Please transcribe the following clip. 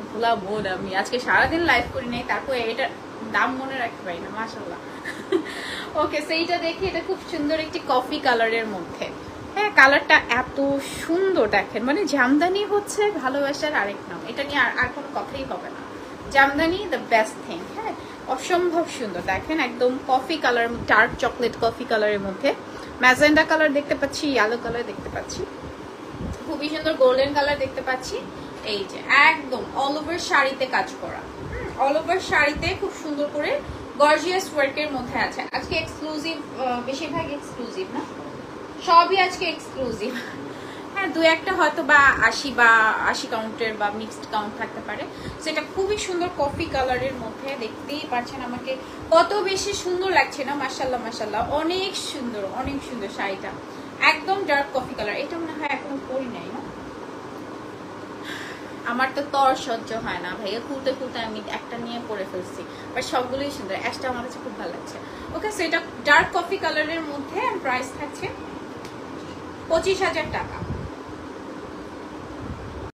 ভোলা বোন আমি, আজকে সারাদিন লাইভ করি নাই, তারপর এটা দাম মনে রাখতে পারি না, মাশাআল্লাহ। ওকে, সেইটা দেখি, এটা খুব সুন্দর একটি কফি কালারের মধ্যে। হ্যাঁ, কালারটা এত সুন্দর দেখেন, মানে জামদানি হচ্ছে ভালোবাসার আরেক নাম, এটা নিয়ে আর কোনো কথাই হবে না। Jamdani the best thing. হ্যাঁ, অসম্ভব সুন্দর দেখেন, একদম coffee colour, dark chocolate coffee কালারের মধ্যে ম্যাজেন্ডা কালার দেখতে পাচ্ছি, ইয়েলো কালার দেখতে পাচ্ছি, খুবই সুন্দর গোল্ডেন কালার দেখতে পাচ্ছি। এই যে একদম অল ওভার শাড়িতে কাজ করা, অল ওভার শাড়িতে খুব সুন্দর করে গর্জিয়াস ওয়ার্কের মধ্যে আছে। আজকে এক্সক্লুসিভ, বেশিরভাগ এক্সক্লুসিভ না, সবই আজকে এক্সক্লুসিভ। হ্যাঁ, দু একটা হয়তো বা 80 কাউন্টের বা মিক্সড কাউন্ট থাকতে পারে। সেটা খুবই সুন্দর কফি কালারের মধ্যে, দেখতেই পাচ্ছেন আমাকে কত বেশি সুন্দর লাগছে না, মাশাআল্লাহ মাশাআল্লাহ, অনেক সুন্দর অনেক সুন্দর শাড়িটা, একদম ডার্ক কফি কালার। এটা মনে হয় এখনো পরি নাই না, আমার তো তর সহ্য হয় না ভাইয়া, খুলতে খুলতে আমি একটা নিয়ে পরে ফেলছি, বাট সবগুলোই সুন্দর। অ্যাশটা আমার কাছে খুব ভালো লাগছে। ওকে, সেটা ডার্ক কফি কালারের মধ্যে প্রাইস থাকছে 25,000 টাকা।